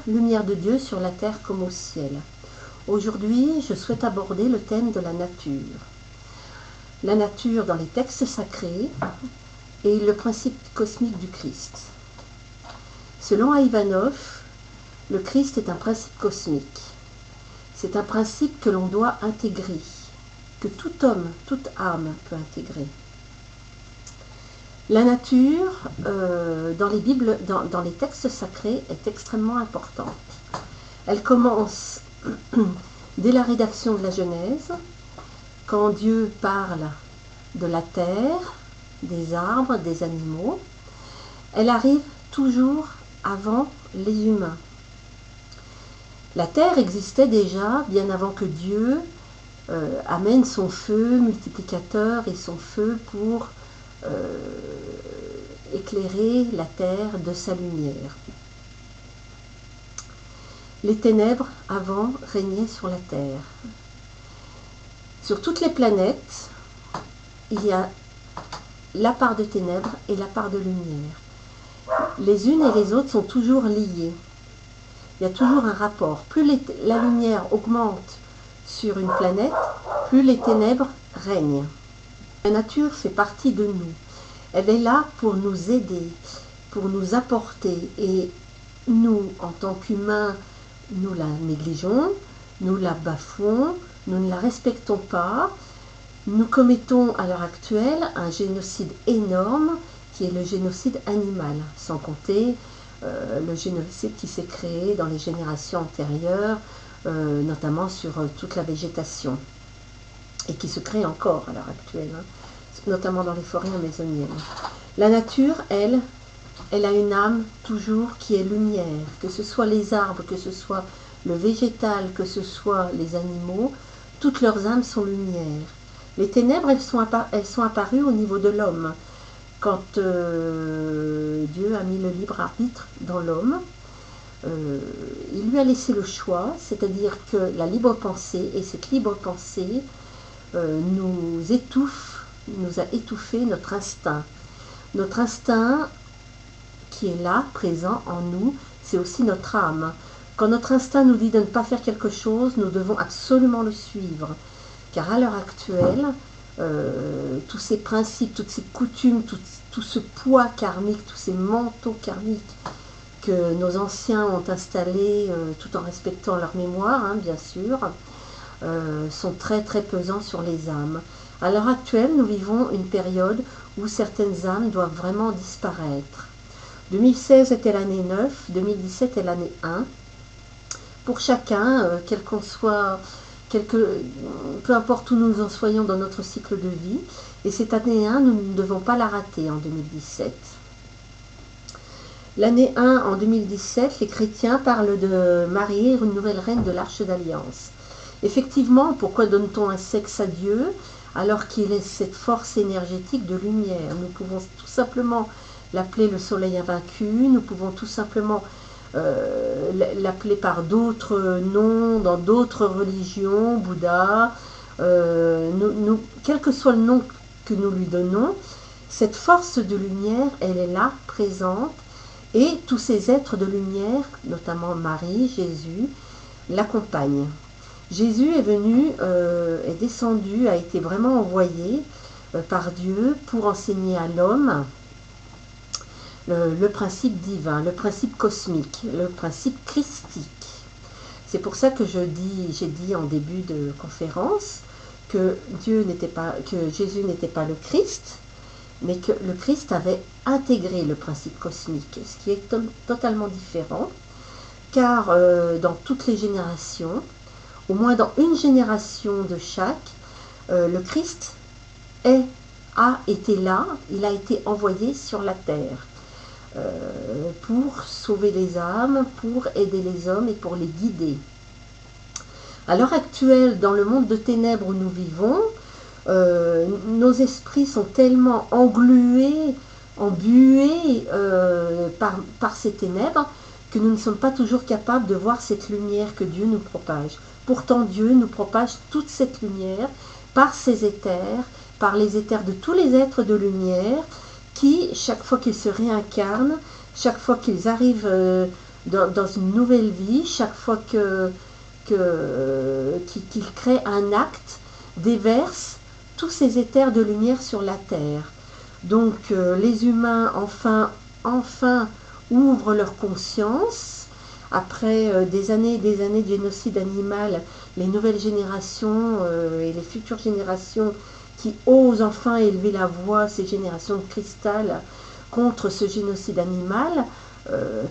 Lumière de Dieu sur la terre comme au ciel. Aujourd'hui, je souhaite aborder le thème de la nature. La nature dans les textes sacrés et le principe cosmique du Christ. Selon Ivanov, le Christ est un principe cosmique. C'est un principe que l'on doit intégrer, que tout homme, toute âme peut intégrer. La nature, dans les textes sacrés, est extrêmement importante. Elle commence dès la rédaction de la Genèse, quand Dieu parle de la terre, des arbres, des animaux. Elle arrive toujours avant les humains. La terre existait déjà bien avant que Dieu amène son feu multiplicateur et son feu pour éclairer la terre de sa lumière. Les ténèbres avant régnaient sur la terre. Sur toutes les planètes, il y a la part de ténèbres et la part de lumière. Les unes et les autres sont toujours liées. Il y a toujours un rapport. Plus la lumière augmente sur une planète, plus les ténèbres règnent. La nature fait partie de nous. Elle est là pour nous aider, pour nous apporter. Et nous, en tant qu'humains, nous la négligeons, nous la bafouons, nous ne la respectons pas. Nous commettons à l'heure actuelle un génocide énorme qui est le génocide animal, sans compter le génocide qui s'est créé dans les générations antérieures, notamment sur toute la végétation, et qui se crée encore à l'heure actuelle, notamment dans les forêts amazoniennes. La nature, elle a une âme toujours qui est lumière, que ce soit les arbres, que ce soit le végétal, que ce soit les animaux, toutes leurs âmes sont lumière. Les ténèbres, elles sont apparues au niveau de l'homme. Quand Dieu a mis le libre arbitre dans l'homme, il lui a laissé le choix, c'est-à-dire que la libre pensée, et cette libre pensée nous a étouffé notre instinct. Notre instinct qui est là, présent en nous, c'est aussi notre âme. Quand notre instinct nous dit de ne pas faire quelque chose, nous devons absolument le suivre. Car à l'heure actuelle, tous ces principes, toutes ces coutumes, tout ce poids karmique, tous ces manteaux karmiques que nos anciens ont installés, tout en respectant leur mémoire, bien sûr, sont très très pesants sur les âmes. À l'heure actuelle, nous vivons une période où certaines âmes doivent vraiment disparaître. 2016 était l'année 9, 2017 est l'année 1. Pour chacun, peu importe où nous en soyons dans notre cycle de vie, et cette année 1, nous ne devons pas la rater en 2017. L'année 1, en 2017, les chrétiens parlent de Marie, une nouvelle reine de l'Arche d'Alliance. Effectivement, pourquoi donne-t-on un sexe à Dieu alors qu'il est cette force énergétique de lumière? Nous pouvons tout simplement l'appeler le soleil invaincu, nous pouvons tout simplement l'appeler par d'autres noms, dans d'autres religions, Bouddha, quel que soit le nom que nous lui donnons, cette force de lumière, elle est là, présente, et tous ces êtres de lumière, notamment Marie, Jésus, l'accompagnent. Jésus est venu, est descendu, a été vraiment envoyé par Dieu pour enseigner à l'homme le principe divin, le principe cosmique, le principe christique. C'est pour ça que j'ai dit en début de conférence que Jésus n'était pas le Christ, mais que le Christ avait intégré le principe cosmique, ce qui est totalement différent, car dans toutes les générations, au moins dans une génération de chaque, le Christ a été là, il a été envoyé sur la terre pour sauver les âmes, pour aider les hommes et pour les guider. À l'heure actuelle, dans le monde de ténèbres où nous vivons, nos esprits sont tellement embués par ces ténèbres que nous ne sommes pas toujours capables de voir cette lumière que Dieu nous propage. Pourtant, Dieu nous propage toute cette lumière par ses éthers, par les éthers de tous les êtres de lumière qui, chaque fois qu'ils se réincarnent, chaque fois qu'ils arrivent dans une nouvelle vie, chaque fois qu'il crée un acte, déverse tous ces éthers de lumière sur la terre. Donc les humains enfin ouvrent leur conscience. Après des années et des années de génocide animal, les nouvelles générations et les futures générations qui osent enfin élever la voix, ces générations de cristal, contre ce génocide animal,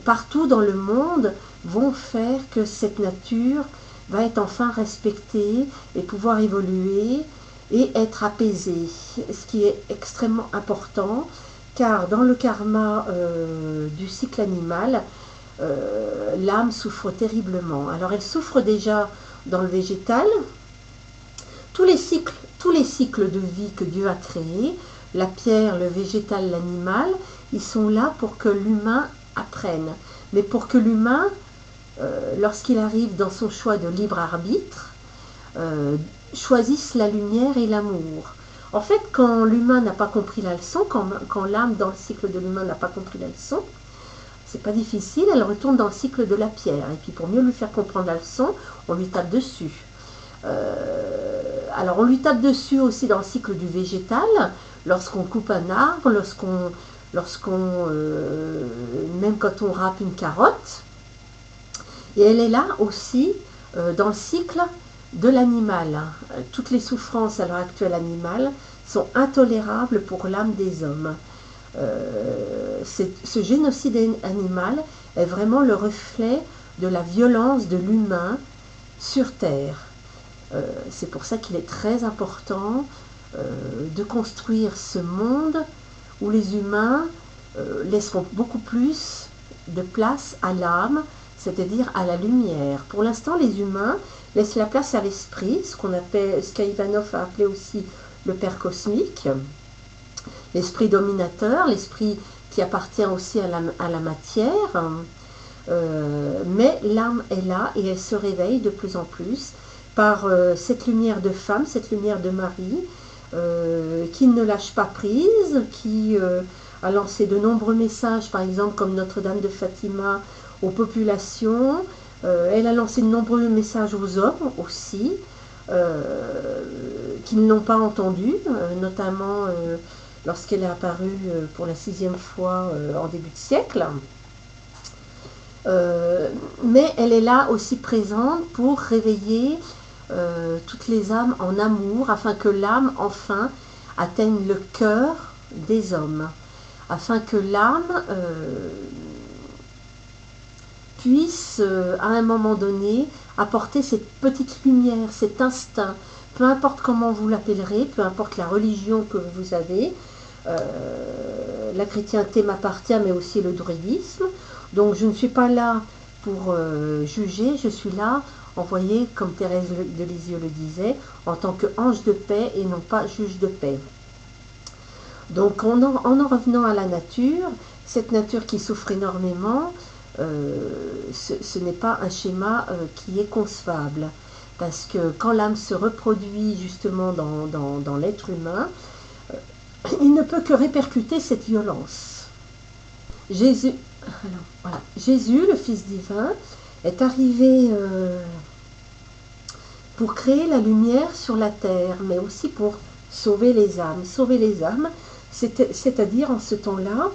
partout dans le monde, vont faire que cette nature va être enfin respectée et pouvoir évoluer et être apaisée, ce qui est extrêmement important, car dans le karma du cycle animal, l'âme souffre terriblement. Alors elle souffre déjà dans le végétal, tous les cycles de vie que Dieu a créés, la pierre, le végétal, l'animal, ils sont là pour que l'humain apprenne. Mais pour que l'humain, lorsqu'il arrive dans son choix de libre arbitre, choisisse la lumière et l'amour. En fait, quand l'humain n'a pas compris la leçon, quand l'âme dans le cycle de l'humain n'a pas compris la leçon, c'est pas difficile, elle retourne dans le cycle de la pierre. Et puis pour mieux lui faire comprendre la leçon, on lui tape dessus. Alors on lui tape dessus aussi dans le cycle du végétal, lorsqu'on coupe un arbre, même quand on râpe une carotte. Et elle est là aussi dans le cycle de l'animal. Toutes les souffrances à l'heure actuelle animales sont intolérables pour l'âme des hommes. Ce génocide animal est vraiment le reflet de la violence de l'humain sur Terre. C'est pour ça qu'il est très important de construire ce monde où les humains laisseront beaucoup plus de place à l'âme, c'est-à-dire à la lumière. Pour l'instant, les humains laissent la place à l'esprit, ce qu'Ivanov a appelé aussi le Père cosmique, l'esprit dominateur, l'esprit qui appartient aussi à la matière. Mais l'âme est là et elle se réveille de plus en plus par cette lumière de femme, cette lumière de Marie, qui ne lâche pas prise, qui a lancé de nombreux messages, par exemple comme Notre-Dame de Fatima, aux populations. Elle a lancé de nombreux messages aux hommes aussi, qui ne l'ont pas entendu, notamment lorsqu'elle est apparue pour la 6e fois en début de siècle. Mais elle est là aussi présente pour réveiller toutes les âmes en amour, afin que l'âme enfin atteigne le cœur des hommes, afin que l'âme puisse à un moment donné apporter cette petite lumière, cet instinct, peu importe comment vous l'appellerez, peu importe la religion que vous avez. La chrétienté m'appartient, mais aussi le druidisme. Donc je ne suis pas là pour juger, je suis là envoyée, comme Thérèse de Lisieux le disait, en tant qu'ange de paix et non pas juge de paix. Donc en revenant à la nature, cette nature qui souffre énormément, ce n'est pas un schéma qui est concevable. Parce que quand l'âme se reproduit justement dans l'être humain, il ne peut que répercuter cette violence. Jésus, le Fils divin, est arrivé pour créer la lumière sur la terre, mais aussi pour sauver les âmes. Sauver les âmes, c'est-à-dire en ce temps-là,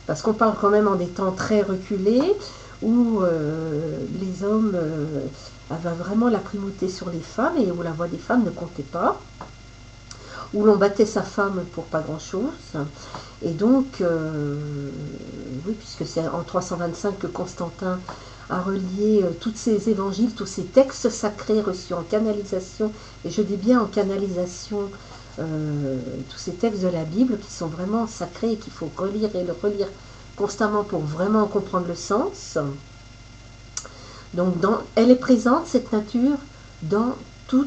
parce qu'on parle quand même en des temps très reculés, où les hommes avaient vraiment la primauté sur les femmes et où la voix des femmes ne comptait pas, où l'on battait sa femme pour pas grand-chose. Et donc, oui, puisque c'est en 325 que Constantin a relié tous ces évangiles, tous ces textes sacrés reçus en canalisation, et je dis bien en canalisation, tous ces textes de la Bible qui sont vraiment sacrés et qu'il faut relire et le relire constamment pour vraiment comprendre le sens. Donc, elle est présente, cette nature, dans tous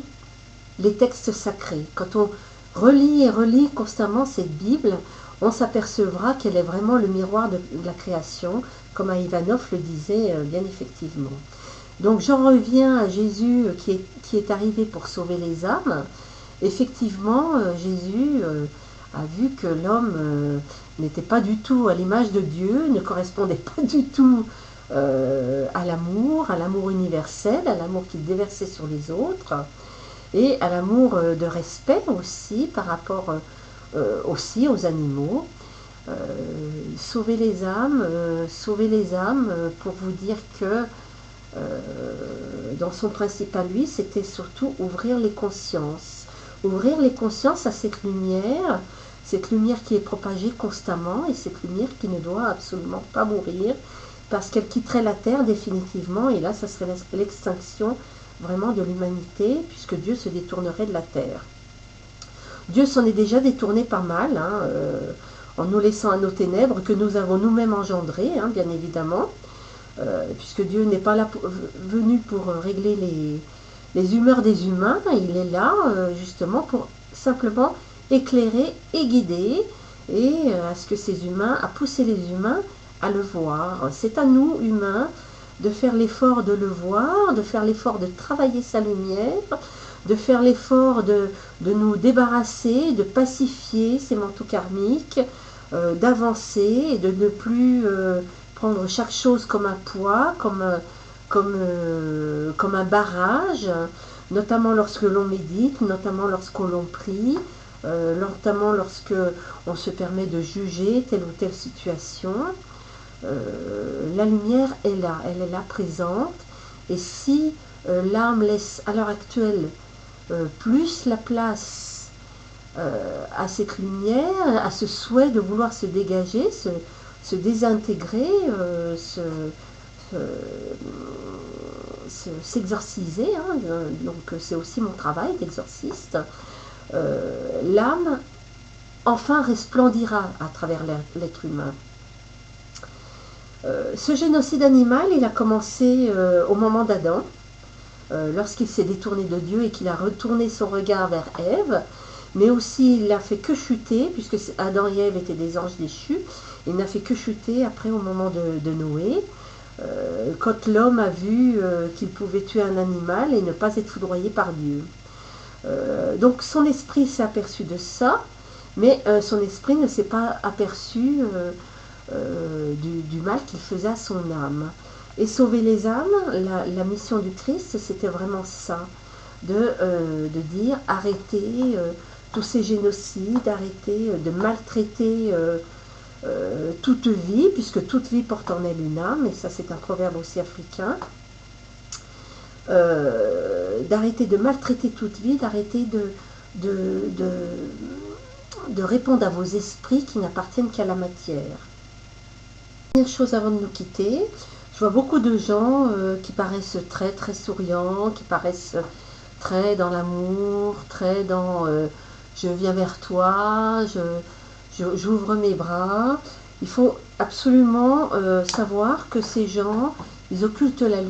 les textes sacrés. Quand on relit et relit constamment cette Bible, on s'apercevra qu'elle est vraiment le miroir de la création, comme Ivanov le disait bien effectivement. Donc j'en reviens à Jésus qui est arrivé pour sauver les âmes. Effectivement, Jésus a vu que l'homme n'était pas du tout à l'image de Dieu, ne correspondait pas du tout à l'amour universel, à l'amour qu'il déversait sur les autres, et à l'amour de respect aussi par rapport aussi aux animaux. Sauver les âmes, pour vous dire que dans son principe à lui, c'était surtout ouvrir les consciences. Ouvrir les consciences à cette lumière qui est propagée constamment, et cette lumière qui ne doit absolument pas mourir, parce qu'elle quitterait la Terre définitivement, et là, ça serait l'extinction vraiment de l'humanité, puisque Dieu se détournerait de la Terre. Dieu s'en est déjà détourné pas mal, en nous laissant à nos ténèbres, que nous avons nous-mêmes engendrées, bien évidemment, puisque Dieu n'est pas là venu pour régler les humeurs des humains, il est là justement pour simplement éclairer et guider, et à ce que ces humains, à pousser les humains à le voir. C'est à nous, humains, de faire l'effort de le voir, de faire l'effort de travailler sa lumière, de faire l'effort de nous débarrasser, de pacifier ces manteaux karmiques, d'avancer et de ne plus prendre chaque chose comme un poids, comme un barrage, notamment lorsque l'on médite, notamment lorsqu'on l'on prie, notamment lorsque on se permet de juger telle ou telle situation. La lumière est là, elle est là présente, et si l'âme laisse à l'heure actuelle plus la place à cette lumière, à ce souhait de vouloir se dégager, se désintégrer, s'exorciser, donc c'est aussi mon travail d'exorciste, l'âme enfin resplendira à travers l'être humain. Ce génocide animal, il a commencé au moment d'Adam, lorsqu'il s'est détourné de Dieu et qu'il a retourné son regard vers Ève, mais aussi il n'a fait que chuter, puisque Adam et Ève étaient des anges déchus, il n'a fait que chuter après au moment de Noé, quand l'homme a vu qu'il pouvait tuer un animal et ne pas être foudroyé par Dieu. Donc son esprit s'est aperçu de ça, mais son esprit ne s'est pas aperçu du mal qu'il faisait à son âme. Et sauver les âmes, la mission du Christ, c'était vraiment ça, de dire arrêtez tous ces génocides, arrêtez de maltraiter toute vie, puisque toute vie porte en elle une âme, et ça c'est un proverbe aussi africain, d'arrêter de maltraiter toute vie, d'arrêter de répondre à vos esprits qui n'appartiennent qu'à la matière. Dernière chose avant de nous quitter, je vois beaucoup de gens qui paraissent très très souriants, qui paraissent très dans l'amour, très dans je viens vers toi, j'ouvre mes bras. Il faut absolument savoir que ces gens, ils occultent la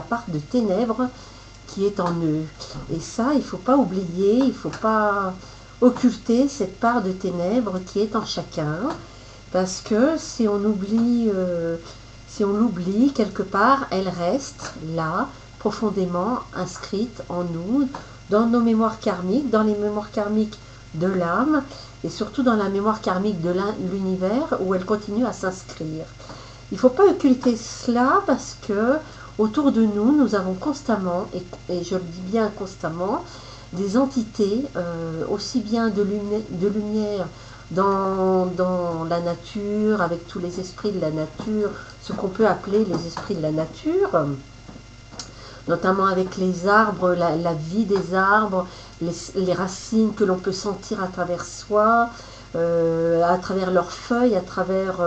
part de ténèbres qui est en eux. Et ça, il ne faut pas oublier, il ne faut pas occulter cette part de ténèbres qui est en chacun. Parce que si on l'oublie quelque part, elle reste là, profondément inscrite en nous, dans nos mémoires karmiques, dans les mémoires karmiques de l'âme, et surtout dans la mémoire karmique de l'univers, où elle continue à s'inscrire. Il ne faut pas occulter cela, parce que autour de nous, nous avons constamment, et je le dis bien constamment, des entités, aussi bien de lumière, dans la nature, avec tous les esprits de la nature, ce qu'on peut appeler les esprits de la nature, notamment avec les arbres, la vie des arbres, les racines que l'on peut sentir à travers soi, à travers leurs feuilles, à travers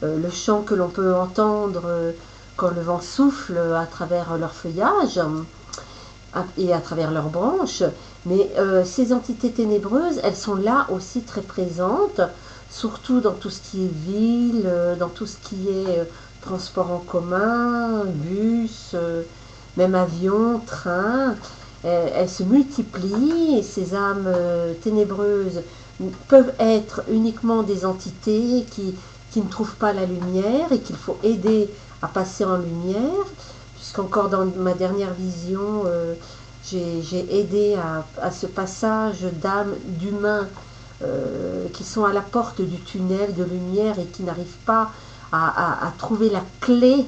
le chant que l'on peut entendre quand le vent souffle, à travers leur feuillage et à travers leurs branches. Mais ces entités ténébreuses, elles sont là aussi très présentes, surtout dans tout ce qui est ville, dans tout ce qui est transport en commun, bus, même avion, train. Elles se multiplient, et ces âmes ténébreuses peuvent être uniquement des entités qui ne trouvent pas la lumière et qu'il faut aider à passer en lumière, puisqu'encore dans ma dernière vision, j'ai aidé à ce passage d'âmes, d'humains qui sont à la porte du tunnel de lumière et qui n'arrivent pas à trouver la clé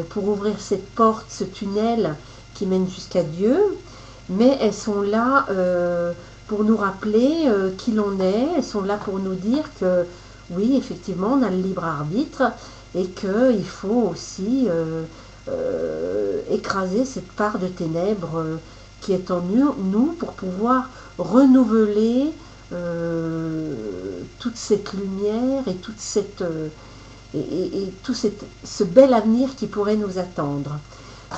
pour ouvrir cette porte, ce tunnel qui mène jusqu'à Dieu, mais elles sont là pour nous rappeler qui l'on est, elles sont là pour nous dire que oui, effectivement, on a le libre arbitre et qu'il faut aussi écraser cette part de ténèbres qui est en nous pour pouvoir renouveler toute cette lumière et toute cette et tout ce bel avenir qui pourrait nous attendre.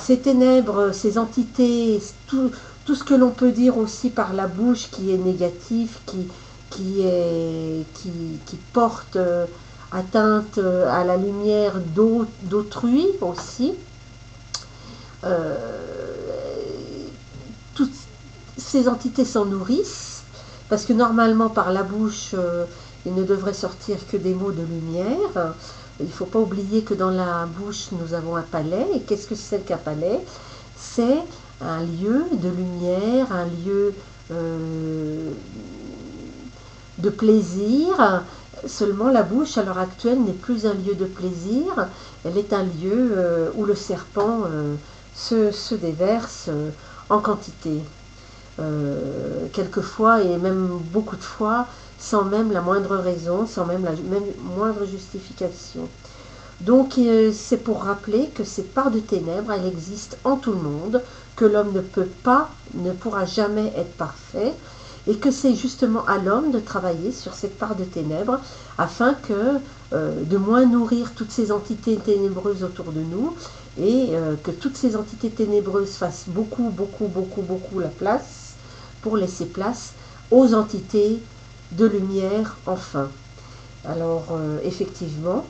Ces ténèbres, ces entités, tout ce que l'on peut dire aussi par la bouche qui est négatif, qui porte atteinte à la lumière d'autrui aussi. Toutes ces entités s'en nourrissent, parce que normalement par la bouche, il ne devrait sortir que des mots de lumière. Il ne faut pas oublier que dans la bouche, nous avons un palais. Et qu'est-ce que c'est qu'un palais? C'est un lieu de lumière, un lieu de plaisir. Seulement la bouche, à l'heure actuelle, n'est plus un lieu de plaisir. Elle est un lieu où le serpent se déverse en quantité. Quelquefois, et même beaucoup de fois, sans même la moindre raison, sans même la moindre justification. Donc c'est pour rappeler que cette part de ténèbres, elle existe en tout le monde, que l'homme ne pourra jamais être parfait, et que c'est justement à l'homme de travailler sur cette part de ténèbres afin de moins nourrir toutes ces entités ténébreuses autour de nous, et que toutes ces entités ténébreuses fassent beaucoup la place pour laisser place aux entités de lumière enfin. Alors effectivement,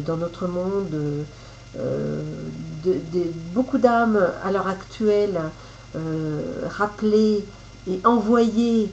dans notre monde, beaucoup d'âmes à l'heure actuelle rappelées et envoyées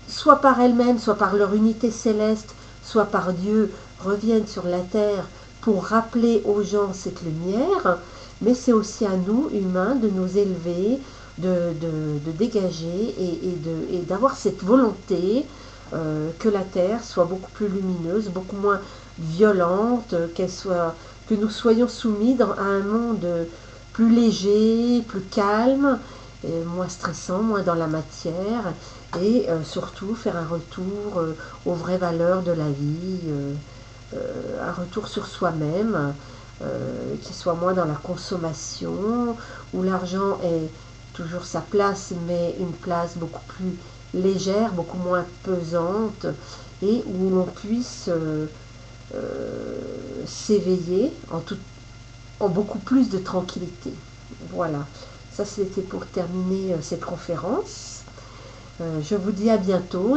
soit par elles-mêmes, soit par leur unité céleste, soit par Dieu, reviennent sur la terre pour rappeler aux gens cette lumière, mais c'est aussi à nous, humains, de nous élever, de dégager et d'avoir cette volonté que la terre soit beaucoup plus lumineuse, beaucoup moins violente, que nous soyons soumis à un monde plus léger, plus calme, moins stressant, moins dans la matière, et surtout faire un retour aux vraies valeurs de la vie, un retour sur soi-même, qui soit moins dans la consommation, où l'argent est toujours sa place, mais une place beaucoup plus légère, beaucoup moins pesante, et où l'on puisse s'éveiller en beaucoup plus de tranquillité. Voilà, ça c'était pour terminer cette conférence. Je vous dis à bientôt.